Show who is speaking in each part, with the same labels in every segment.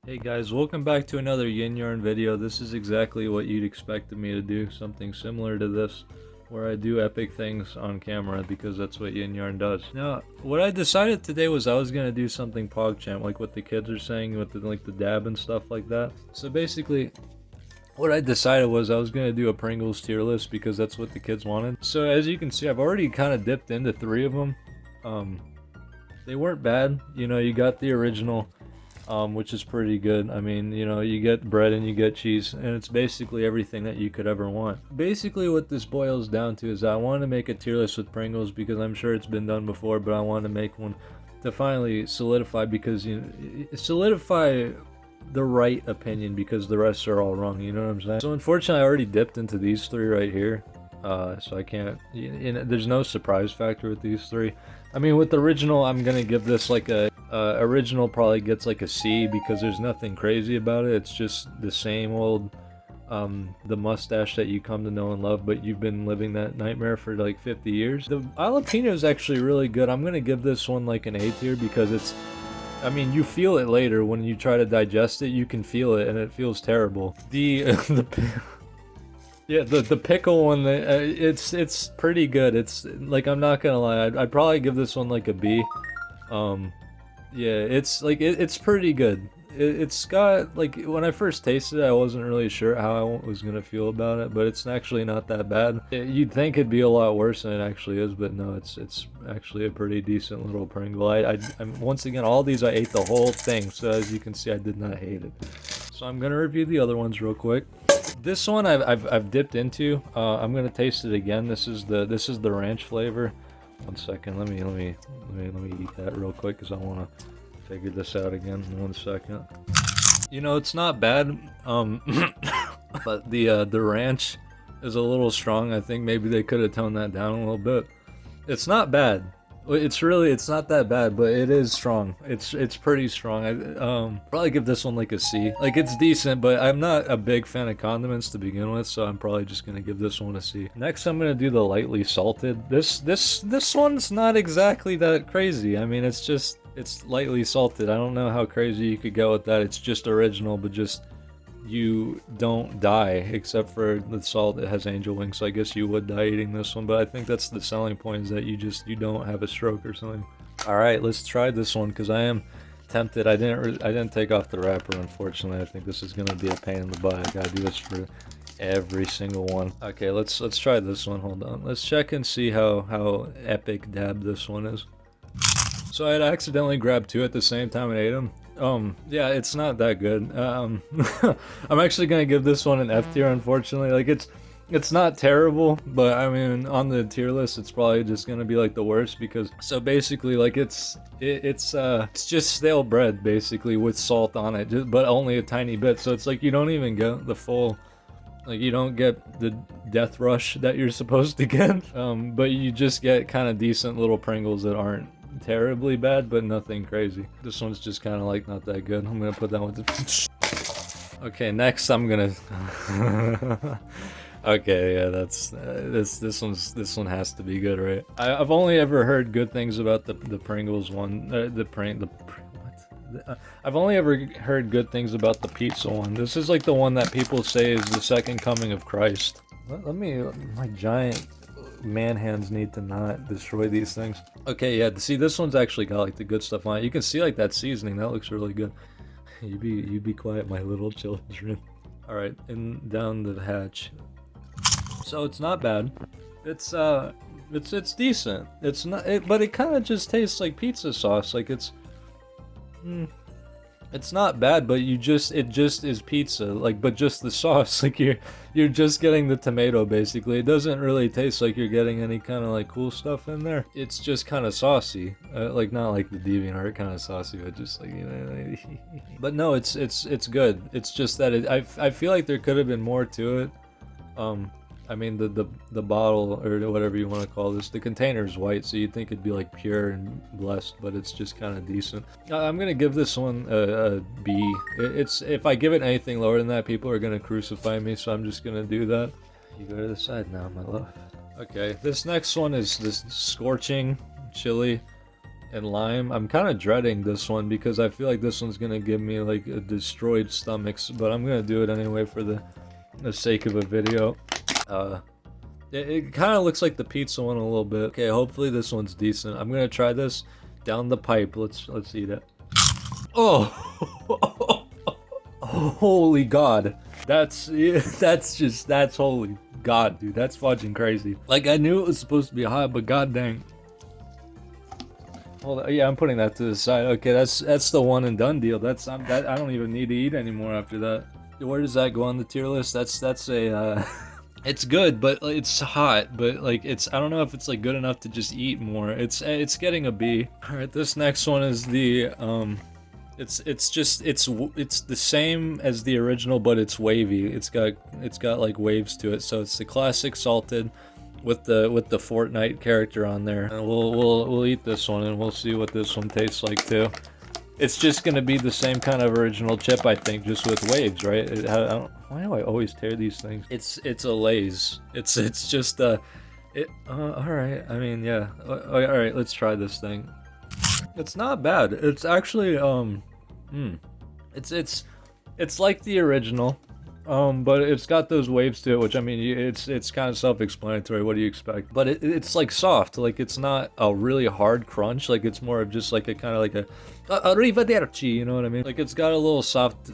Speaker 1: Hey guys, welcome back to another YinYarn video. This is exactly what you'd expect of me to do, something similar to this, where I do epic things on camera because that's what YinYarn does. Now, what I decided today was I was gonna do something PogChamp, like what the kids are saying with the dab and stuff like that. So basically, what I decided was I was gonna do a Pringles tier list because that's what the kids wanted. So as you can see, I've already kind of dipped into 3 of them. They weren't bad. You know, you got the original. Which is pretty good. I mean, you know, you get bread and you get cheese, and it's basically everything that you could ever want. Basically, what this boils down to is I want to make a tier list with Pringles because I'm sure it's been done before, but I want to make one to finally solidify because, you know, solidify the right opinion because the rest are all wrong, you know what I'm saying? So unfortunately, I already dipped into these 3 right here. So I can't, you know, there's no surprise factor with these 3. I mean, with the original, I'm gonna give this like a, original probably gets like a C because there's nothing crazy about it. It's just the same old, the mustache that you come to know and love, but you've been living that nightmare for like 50 years. The jalapeno is actually really good. I'm gonna give this one like an A tier because it's, I mean, you feel it later when you try to digest it, you can feel it and it feels terrible. Yeah, the pickle one, it's pretty good. It's like, I'm not gonna lie, I'd probably give this one like a B. Yeah, it's like it's pretty good. It's got, like, when I first tasted it, I wasn't really sure how I was gonna feel about it, but it's actually not that bad. You'd think it'd be a lot worse than it actually is, but no, it's actually a pretty decent little Pringle. I'm once again, all these I ate the whole thing, so as you can see, I did not hate it. So I'm gonna review the other ones real quick. This one I've dipped into. I'm gonna taste it again. This is the ranch flavor. One second, let me eat that real quick because I want to figure this out again in 1 second. You know, it's not bad, but the ranch is a little strong. I think maybe they could have toned that down a little bit. It's not bad. It's not that bad, but it is strong. It's pretty strong. I probably give this one like a C. Like, it's decent, but I'm not a big fan of condiments to begin with, so I'm probably just gonna give this one a C. Next, I'm gonna do the lightly salted. This one's not exactly that crazy. I mean, it's lightly salted. I don't know how crazy you could go with that. It's just original, but just, you don't die except for the salt. It has angel wings, so I guess you would die eating this one, but I think that's the selling point, is that you don't have a stroke or something. All right, let's try this one because I am tempted. I didn't take off the wrapper, unfortunately. I think this is gonna be a pain in the butt. I gotta do this for every single one. Okay, let's try this one. Hold on, let's check and see how epic dab this one is. So I had accidentally grabbed 2 at the same time and ate them. Yeah, it's not that good. I'm actually gonna give this one an F tier, unfortunately. Like, it's not terrible, but I mean, on the tier list, it's probably just gonna be like the worst because, so basically, like, it's just stale bread, basically, with salt on it, but only a tiny bit, so it's like you don't even get the full, like, you don't get the death rush that you're supposed to get, but you just get kind of decent little Pringles that aren't terribly bad, but nothing crazy. This one's just kind of like not that good. I'm gonna put that one to... Okay, next I'm gonna... Okay, yeah, that's this one has to be good, right? I've only ever heard good things about the Pringles one. I've only ever heard good things about the pizza one. This is like the one that people say is the second coming of Christ. Let me, my giant man hands need to not destroy these things. Okay, yeah, see, this one's actually got like the good stuff on it. You can see like that seasoning, that looks really good. You be quiet, my little children. All right, and down the hatch. So it's not bad. It's decent. It's not, but it kind of just tastes like pizza sauce. Like, it's not bad, but it just is pizza, like, but just the sauce, like, you're just getting the tomato, basically. It doesn't really taste like you're getting any kind of like cool stuff in there. It's just kind of saucy, like, not like the DeviantArt kind of saucy, but just like, you know. But no, it's good. It's just that I feel like there could have been more to it. I mean, the bottle, or whatever you want to call this, the container is white, so you'd think it'd be like pure and blessed, but it's just kind of decent. I'm gonna give this one a B. If I give it anything lower than that, people are gonna crucify me, so I'm just gonna do that. You go to the side now, my love. Okay, this next one is this Scorching chili. and lime. I'm kind of dreading this one because I feel like this one's gonna give me like a destroyed stomachs, but I'm gonna do it anyway for the sake of a video. It kind of looks like the pizza one a little bit. Okay, hopefully this one's decent. I'm gonna try this down the pipe. Let's eat it. Oh, holy God! That's holy God, dude. That's fudging crazy. Like I knew it was supposed to be hot, but god dang. Well, yeah, I'm putting that to the side. Okay, that's the one and done deal. I don't even need to eat anymore after that. Where does that go on the tier list? That's a it's good, but it's hot. But like I don't know if it's like good enough to just eat more. It's getting a B. All right, this next one is the it's the same as the original, but it's wavy. It's got like waves to it. So it's the classic salted with the Fortnite character on there. And we'll eat this one and we'll see what this one tastes like too. It's just gonna be the same kind of original chip, I think, just with waves, right? Why do I always tear these things? It's a Lay's. It's just all right. I mean, yeah. All right, let's try this thing. It's not bad. It's actually it's like the original, but it's got those waves to it, which I mean, it's kind of self-explanatory. What do you expect? But it's like soft. Like it's not a really hard crunch. Like it's more of just like a kind of like a arrivederci. You know what I mean? Like it's got a little soft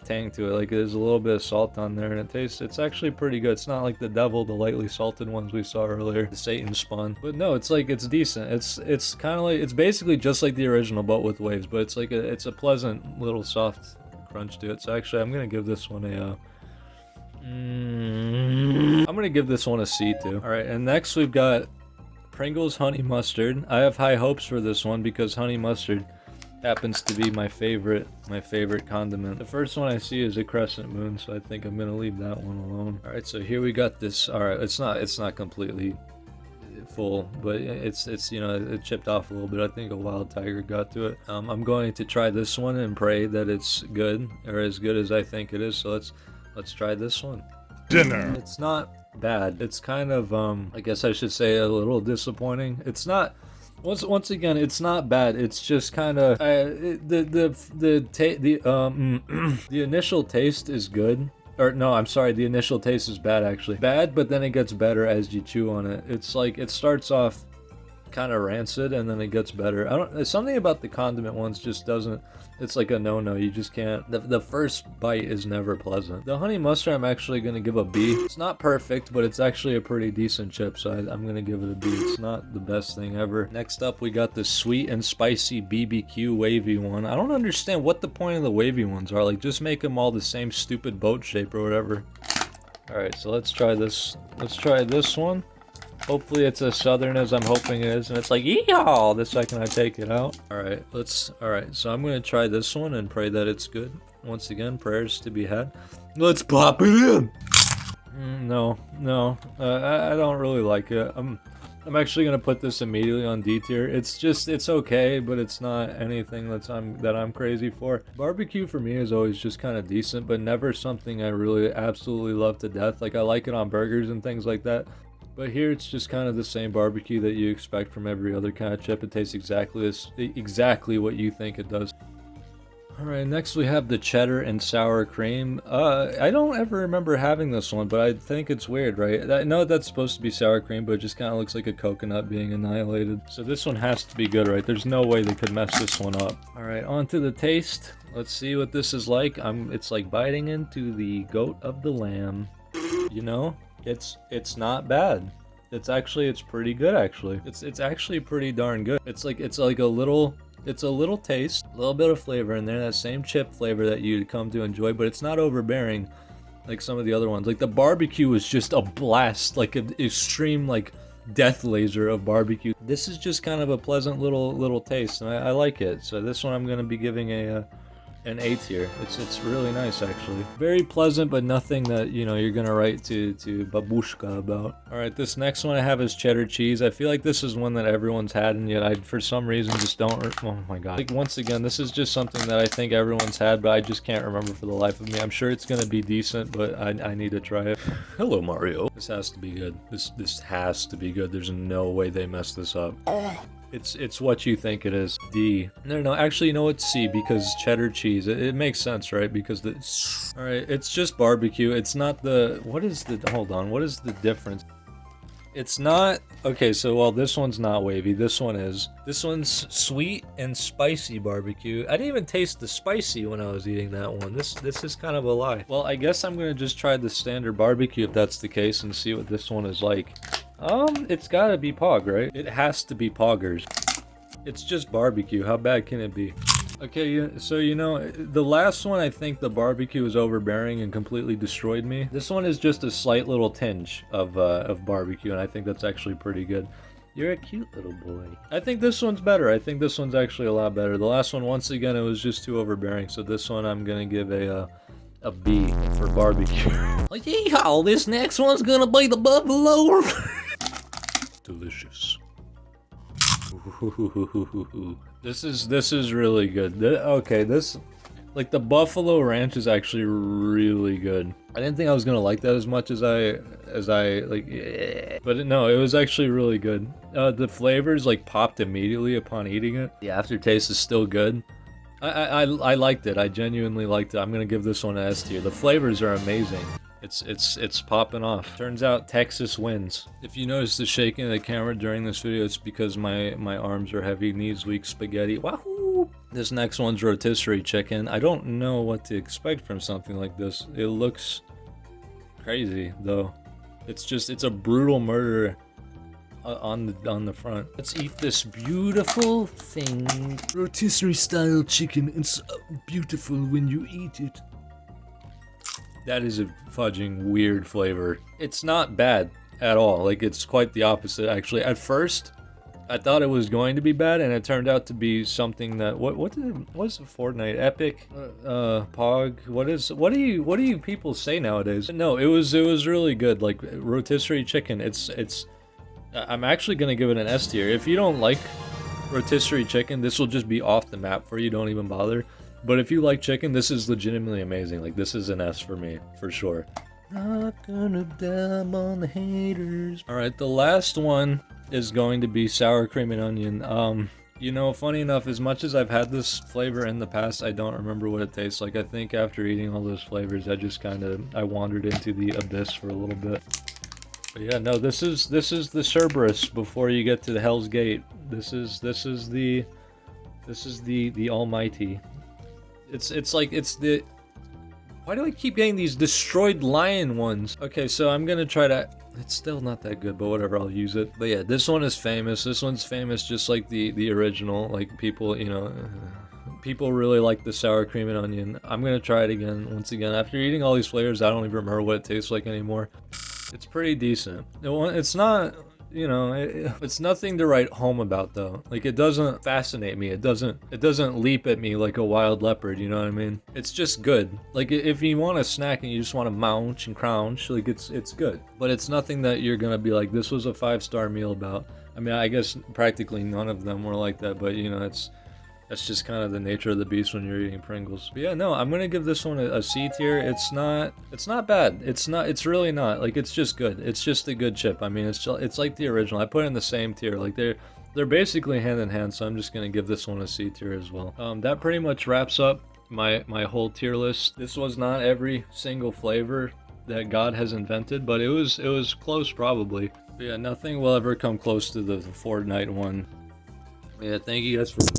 Speaker 1: tang to it. Like there's a little bit of salt on there, and it's actually pretty good. It's not like the lightly salted ones we saw earlier, the Satan spawn. But no, it's decent. It's kind of like, it's basically just like the original, but with waves. But it's like it's a pleasant little soft crunch to it. So actually, I'm gonna give this one a C too. All right, and next we've got Pringle's honey mustard. I have high hopes for this one because honey mustard happens to be my favorite condiment. The first one I see is a crescent moon, so I think I'm gonna leave that one alone. All right, so here we got this. All right, it's not completely full, but it's you know, it chipped off a little bit. I think a wild tiger got to it. I'm going to try this one and pray that it's good, or as good as I think it is. So let's try this one.
Speaker 2: Dinner.
Speaker 1: It's not bad. It's kind of I guess I should say a little disappointing. It's not, once again, it's not bad. It's just kind of the initial taste is good. Or no, I'm sorry, the initial taste is bad actually. Bad, but then it gets better as you chew on it. It's like it starts off kind of rancid and then it gets better. There's something about the condiment ones just doesn't, it's like a no-no. You just can't, the first bite is never pleasant. The honey mustard I'm actually gonna give a B. It's not perfect, but it's actually a pretty decent chip, so I'm gonna give it a B. It's not the best thing ever. Next up, we got the sweet and spicy BBQ wavy one. I don't understand what the point of the wavy ones are. Like, just make them all the same stupid boat shape or whatever. All right, so let's try this. Let's try this one. Hopefully it's as southern as I'm hoping it is, and it's like, yeehaw, the second I take it out. Alright, so I'm gonna try this one and pray that it's good. Once again, prayers to be had. Let's pop it in! No, I don't really like it. I'm actually gonna put this immediately on D tier. It's okay, but it's not anything that I'm crazy for. Barbecue for me is always just kind of decent, but never something I really absolutely love to death. Like, I like it on burgers and things like that. But here it's just kind of the same barbecue that you expect from every other kind of chip. It tastes exactly what you think it does. Alright, next we have the cheddar and sour cream. I don't ever remember having this one, but I think it's weird, right? I know that's supposed to be sour cream, but it just kind of looks like a coconut being annihilated. So this one has to be good, right? There's no way they could mess this one up. Alright, on to the taste. Let's see what this is like. It's like biting into the goat of the lamb. You know? It's not bad. It's pretty good actually. It's actually pretty darn good. It's a little taste, a little bit of flavor in there, that same chip flavor that you'd come to enjoy, but it's not overbearing like some of the other ones. Like the barbecue is just a blast, like an extreme like death laser of barbecue. This is just kind of a pleasant little taste, and I like it. So this one I'm gonna be giving an A tier. It's really nice actually. Very pleasant, but nothing that, you know, you're gonna write to babushka about. Alright, this next one I have is cheddar cheese. I feel like this is one that everyone's had, and yet I, for some reason, just don't. Oh my god. Like, once again, this is just something that I think everyone's had, but I just can't remember for the life of me. I'm sure it's gonna be decent, but I need to try it. Hello, Mario. This has to be good. This has to be good. There's no way they messed this up. It's what you think it is. D. No, actually, you know what? C, because cheddar cheese. It makes sense, right? Because the... Alright, it's just barbecue. It's not the... What is the... Hold on. What is the difference? It's not... Okay, so, well, this one's not wavy. This one is. This one's sweet and spicy barbecue. I didn't even taste the spicy when I was eating that one. This is kind of a lie. Well, I guess I'm gonna just try the standard barbecue if that's the case and see what this one is like. It's gotta be Pog, right? It has to be Poggers. It's just barbecue. How bad can it be? Okay, so you know, the last one, I think the barbecue was overbearing and completely destroyed me. This one is just a slight little tinge of barbecue, and I think that's actually pretty good. You're a cute little boy. I think this one's better. I think this one's actually a lot better. The last one, once again, it was just too overbearing. So this one, I'm gonna give a B for barbecue. Like, yeehaw, this next one's gonna be the buffalo. Delicious. This is really good. Okay, this, like, the buffalo ranch is actually really good. I didn't think I was gonna like that as much as I like, but no, it was actually really good. The flavors like popped immediately upon eating it. The aftertaste is still good. I liked it. I genuinely liked it. I'm gonna give this one an S tier. The flavors are amazing. It's popping off. Turns out Texas wins. If you notice the shaking of the camera during this video, it's because my arms are heavy, knees weak, spaghetti. Wahoo! This next one's rotisserie chicken. I don't know what to expect from something like this. It looks crazy though. It's a brutal murder on the front. Let's eat this beautiful thing. Rotisserie style chicken. It's beautiful when you eat it. That is a fudging weird flavor. It's not bad at all. Like, it's quite the opposite, actually. At first, I thought it was going to be bad, and it turned out to be something that... What is a Fortnite? Epic? Pog? What do you people say nowadays? No, it was really good. Like, rotisserie chicken, I'm actually gonna give it an S tier. If you don't like rotisserie chicken, this will just be off the map for you. Don't even bother. But if you like chicken, this is legitimately amazing. Like, this is an S for me, for sure. Not gonna dab on the haters. Alright, the last one is going to be sour cream and onion. You know, funny enough, as much as I've had this flavor in the past, I don't remember what it tastes like. I think after eating all those flavors, I wandered into the abyss for a little bit. But yeah, no, this is the Cerberus before you get to the Hell's Gate. This is the almighty. It's like, it's the... Why do I keep getting these destroyed lion ones? Okay, so I'm gonna try to... It's still not that good, but whatever, I'll use it. But yeah, this one is famous. This one's famous just like the original. Like, people, you know... People really like the sour cream and onion. I'm gonna try it again, once again. After eating all these flavors, I don't even remember what it tastes like anymore. It's pretty decent. It's not... You know, it's nothing to write home about though. Like, it doesn't fascinate me. It doesn't leap at me like a wild leopard, you know what I mean? It's just good. Like, if you want a snack and you just want to munch and crunch, like, it's good. But it's nothing that you're gonna be like, this was a 5-star meal about. I mean, I guess practically none of them were like that, but you know, that's just kind of the nature of the beast when you're eating Pringles. But yeah, no, I'm gonna give this one a C tier. It's not bad. It's really not. Like, it's just good. It's just a good chip. I mean, it's like the original. I put it in the same tier. Like, they're basically hand in hand, so I'm just gonna give this one a C tier as well. That pretty much wraps up my whole tier list. This was not every single flavor that God has invented, but it was close probably. But yeah, nothing will ever come close to the Fortnite one. Yeah, thank you guys for